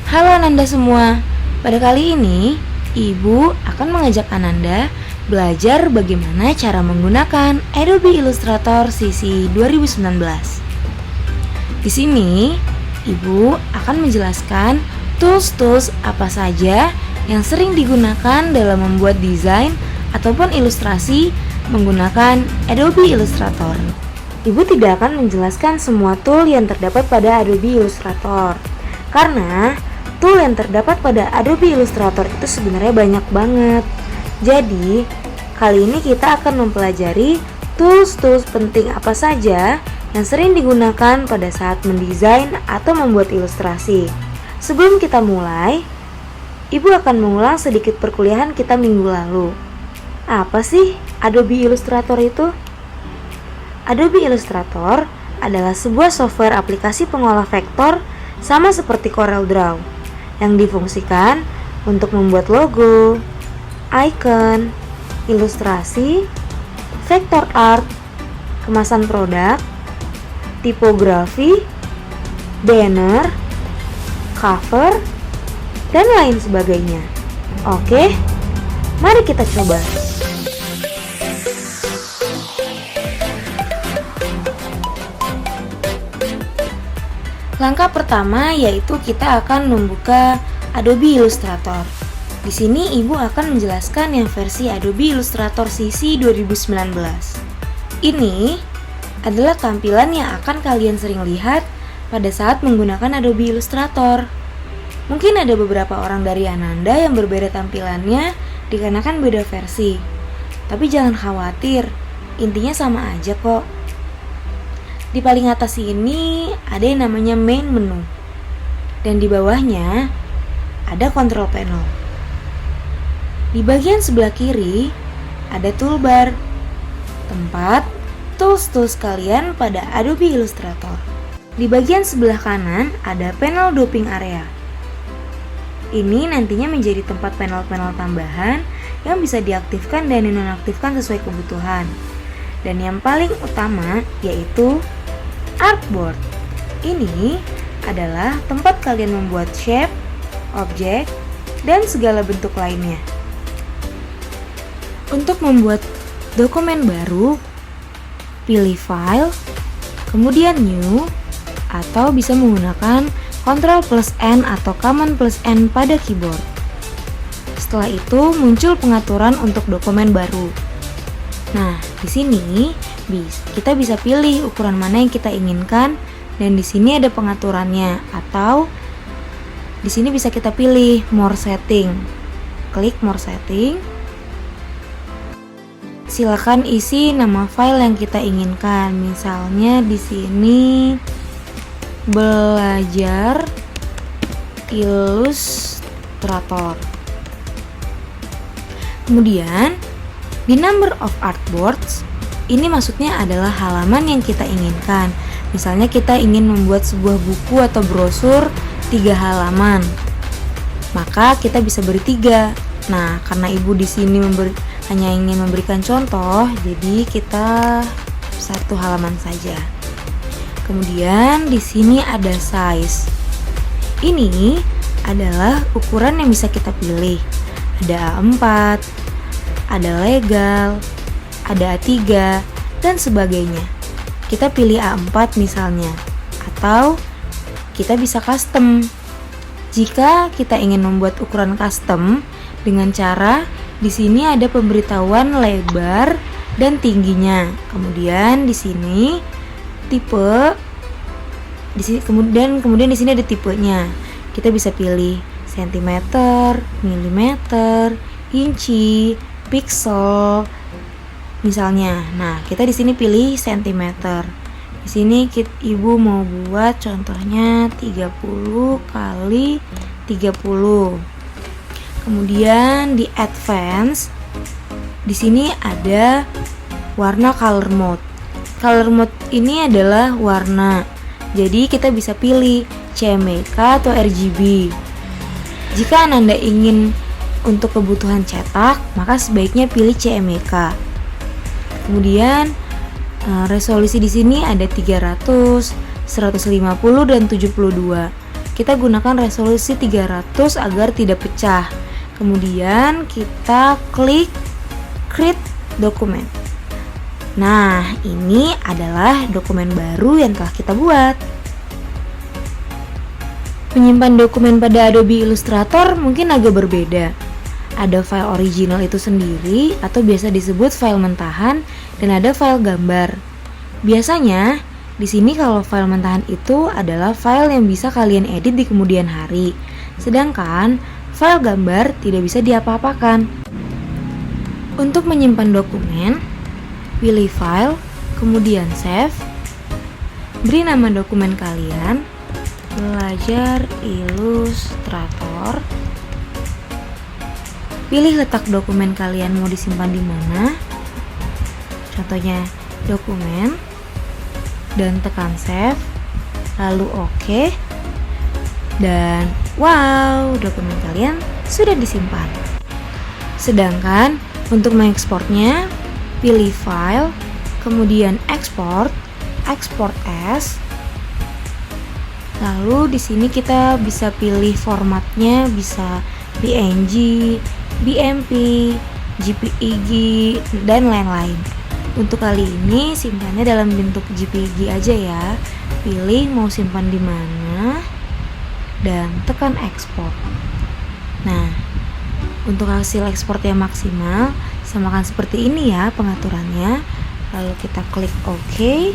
Halo Ananda semua, pada kali ini Ibu akan mengajak Ananda belajar bagaimana cara menggunakan Adobe Illustrator CC 2019. Di sini, Ibu akan menjelaskan tools-tools apa saja yang sering digunakan dalam membuat desain ataupun ilustrasi menggunakan Adobe Illustrator. Ibu tidak akan menjelaskan semua tool yang terdapat pada Adobe Illustrator, karena tool yang terdapat pada Adobe Illustrator itu sebenarnya banyak banget. Jadi, kali ini kita akan mempelajari tools-tools penting apa saja yang sering digunakan pada saat mendesain atau membuat ilustrasi. Sebelum kita mulai, Ibu akan mengulang sedikit perkuliahan kita minggu lalu. Apa sih Adobe Illustrator itu? Adobe Illustrator adalah sebuah software aplikasi pengolah vektor sama seperti CorelDRAW yang difungsikan untuk membuat logo, icon, ilustrasi, vektor art, kemasan produk, tipografi, banner, cover, dan lain sebagainya. Oke, mari kita coba. Langkah pertama yaitu kita akan membuka Adobe Illustrator. Di sini Ibu akan menjelaskan yang versi Adobe Illustrator CC 2019. Ini adalah tampilan yang akan kalian sering lihat pada saat menggunakan Adobe Illustrator. Mungkin ada beberapa orang dari Ananda yang berbeda tampilannya dikarenakan beda versi. Tapi jangan khawatir, intinya sama aja kok. Di paling atas ini ada yang namanya main menu, dan di bawahnya ada control panel. Di bagian sebelah kiri ada toolbar, tempat tools-tools kalian pada Adobe Illustrator. Di bagian sebelah kanan ada panel doping area. Ini nantinya menjadi tempat panel-panel tambahan yang bisa diaktifkan dan dinonaktifkan sesuai kebutuhan. Dan yang paling utama yaitu artboard. Ini adalah tempat kalian membuat shape, objek, dan segala bentuk lainnya. Untuk membuat dokumen baru, pilih file, kemudian new, atau bisa menggunakan Ctrl+N atau Command+N pada keyboard. Setelah itu muncul pengaturan untuk dokumen baru. Nah, di sini kita bisa pilih ukuran mana yang kita inginkan, dan di sini ada pengaturannya, atau di sini bisa kita pilih more setting. Klik more setting. Silakan isi nama file yang kita inginkan. Misalnya di sini belajar Illustrator. Kemudian di number of artboards, ini maksudnya adalah halaman yang kita inginkan. Misalnya kita ingin membuat sebuah buku atau brosur 3 halaman, maka kita bisa beri 3. Nah, karena Ibu di sini hanya ingin memberikan contoh, jadi kita 1 halaman saja. Kemudian di sini ada size. Ini adalah ukuran yang bisa kita pilih. Ada A4, ada legal, ada A3, dan sebagainya. Kita pilih A4 misalnya, atau kita bisa custom. Jika kita ingin membuat ukuran custom dengan cara di sini ada pemberitahuan lebar dan tingginya. Kemudian di sini tipe, kemudian di sini ada tipenya. Kita bisa pilih sentimeter, milimeter, inci, pixel, misalnya. Nah, kita di sini pilih sentimeter. Di sini Ibu mau buat contohnya 30 kali 30. Kemudian di advance, di sini ada warna color mode. Color mode ini adalah warna. Jadi kita bisa pilih CMYK atau RGB. Jika Ananda ingin untuk kebutuhan cetak, maka sebaiknya pilih CMYK. Kemudian resolusi di sini ada 300, 150 dan 72. kita gunakan resolusi 300 agar tidak pecah. Kemudian kita klik create dokumen. Nah, ini adalah dokumen baru yang telah kita buat. Menyimpan dokumen pada Adobe Illustrator mungkin agak berbeda. Ada file original itu sendiri atau biasa disebut file mentahan, dan ada file gambar. Biasanya di sini kalau file mentahan itu adalah file yang bisa kalian edit di kemudian hari. Sedangkan file gambar tidak bisa diapa-apakan. Untuk menyimpan dokumen, pilih file, kemudian save. Beri nama dokumen kalian, Belajar Illustrator. Pilih letak dokumen kalian mau disimpan di mana. Contohnya dokumen, dan tekan save, lalu OK. Dan wow, dokumen kalian sudah disimpan. Sedangkan untuk mengekspornya, pilih file, kemudian export, export as. Lalu di sini kita bisa pilih formatnya, bisa PNG, BMP, JPEG, dan lain-lain. Untuk kali ini simpannya dalam bentuk JPEG aja ya. Pilih mau simpan di mana dan tekan ekspor. Nah, untuk hasil ekspor yang maksimal samakan seperti ini ya pengaturannya. Lalu kita klik OK.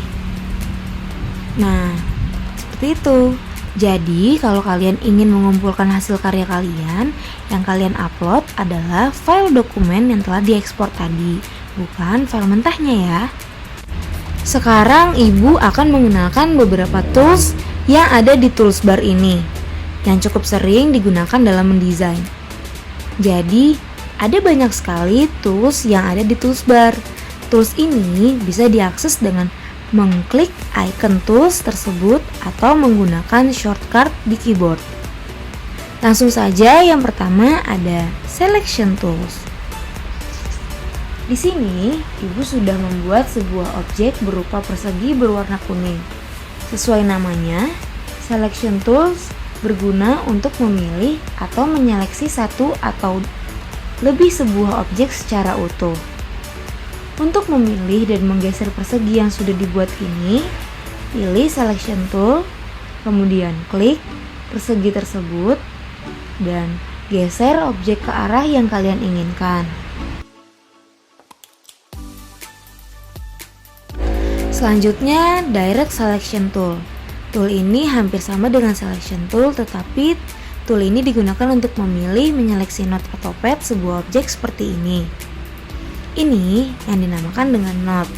Nah, seperti itu. Jadi, kalau kalian ingin mengumpulkan hasil karya kalian, yang kalian upload adalah file dokumen yang telah diekspor tadi, bukan file mentahnya ya. Sekarang Ibu akan mengenalkan beberapa tools yang ada di toolsbar ini, yang cukup sering digunakan dalam mendesain. Jadi, ada banyak sekali tools yang ada di toolsbar. Tools ini bisa diakses dengan mengklik icon tools tersebut atau menggunakan shortcut di keyboard. Langsung saja, yang pertama ada selection tools. Di sini, Ibu sudah membuat sebuah objek berupa persegi berwarna kuning. Sesuai namanya, selection tools berguna untuk memilih atau menyeleksi satu atau lebih sebuah objek secara utuh. Untuk memilih dan menggeser persegi yang sudah dibuat ini, pilih selection tool, kemudian klik persegi tersebut, dan geser objek ke arah yang kalian inginkan. Selanjutnya, direct selection tool. Tool ini hampir sama dengan selection tool, tetapi tool ini digunakan untuk memilih, menyeleksi node atau pad sebuah objek seperti ini. Ini yang dinamakan dengan node.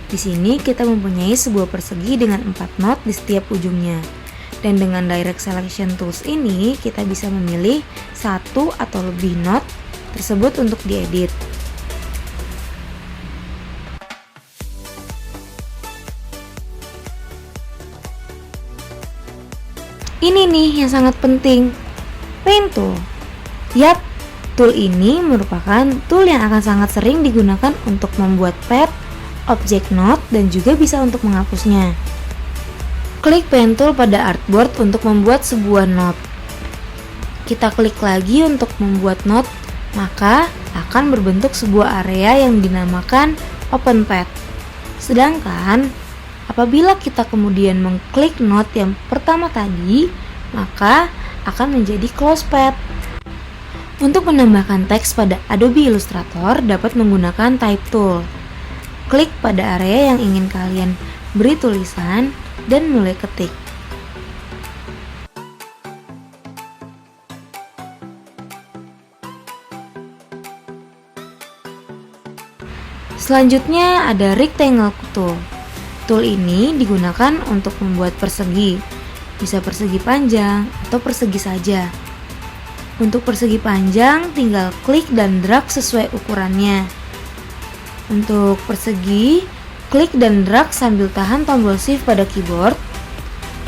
Di sini kita mempunyai sebuah persegi dengan 4 node di setiap ujungnya. Dan dengan direct selection tools ini kita bisa memilih satu atau lebih node tersebut untuk diedit. Ini nih yang sangat penting, Paint tool. Yap, tool ini merupakan tool yang akan sangat sering digunakan untuk membuat pad, objek node, dan juga bisa untuk menghapusnya. Klik Paint tool pada artboard untuk membuat sebuah node. Kita klik lagi untuk membuat node, maka akan berbentuk sebuah area yang dinamakan Open Pad. Sedangkan apabila kita kemudian mengklik node yang pertama tadi, maka akan menjadi Close Pad. Untuk menambahkan teks pada Adobe Illustrator dapat menggunakan Type Tool. Klik pada area yang ingin kalian beri tulisan dan mulai ketik. Selanjutnya ada Rectangle Tool. Tool ini digunakan untuk membuat persegi, bisa persegi panjang atau persegi saja. Untuk persegi panjang tinggal klik dan drag sesuai ukurannya. Untuk persegi, klik dan drag sambil tahan tombol shift pada keyboard.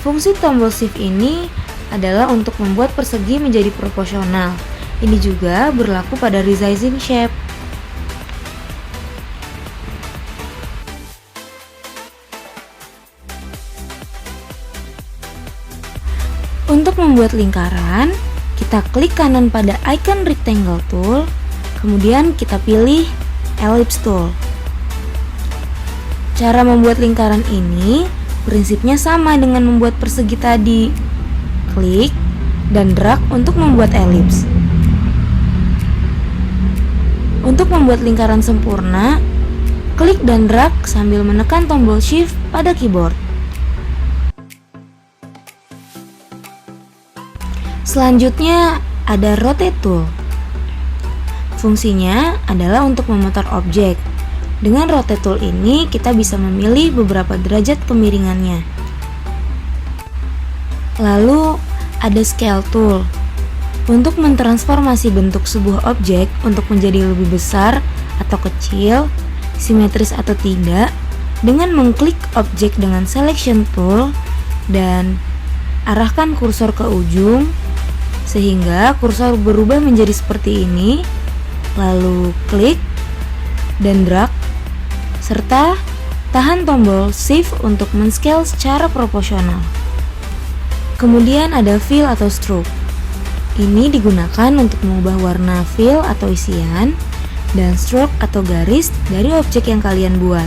Fungsi tombol shift ini adalah untuk membuat persegi menjadi proporsional. Ini juga berlaku pada resizing shape. Untuk membuat lingkaran, kita klik kanan pada icon rectangle tool, kemudian kita pilih ellipse tool. Cara membuat lingkaran ini prinsipnya sama dengan membuat persegi tadi. Klik dan drag untuk membuat elips. Untuk membuat lingkaran sempurna, klik dan drag sambil menekan tombol shift pada keyboard. Selanjutnya ada rotate tool. Fungsinya adalah untuk memutar objek. Dengan rotate tool ini kita bisa memilih beberapa derajat kemiringannya. Lalu ada scale tool. Untuk mentransformasi bentuk sebuah objek untuk menjadi lebih besar atau kecil, simetris atau tidak, dengan mengklik objek dengan selection tool dan arahkan kursor ke ujung sehingga kursor berubah menjadi seperti ini, lalu klik dan drag serta tahan tombol shift untuk men-scale secara proporsional. Kemudian ada fill atau stroke. Ini digunakan untuk mengubah warna fill atau isian dan stroke atau garis dari objek yang kalian buat.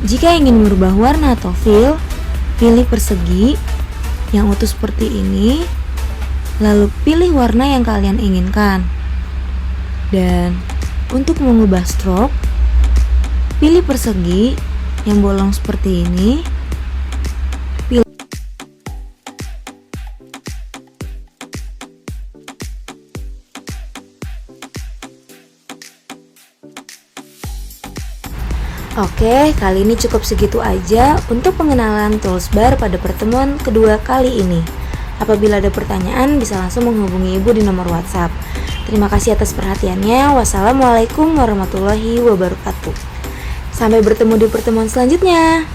Jika ingin merubah warna atau fill, pilih persegi yang utuh seperti ini, lalu pilih warna yang kalian inginkan. Dan untuk mengubah stroke, pilih persegi yang bolong seperti ini. Oke, kali ini cukup segitu aja untuk pengenalan toolsbar pada pertemuan kedua kali ini. Apabila ada pertanyaan, bisa langsung menghubungi Ibu di nomor WhatsApp. Terima kasih atas perhatiannya. Wassalamualaikum warahmatullahi wabarakatuh. Sampai bertemu di pertemuan selanjutnya.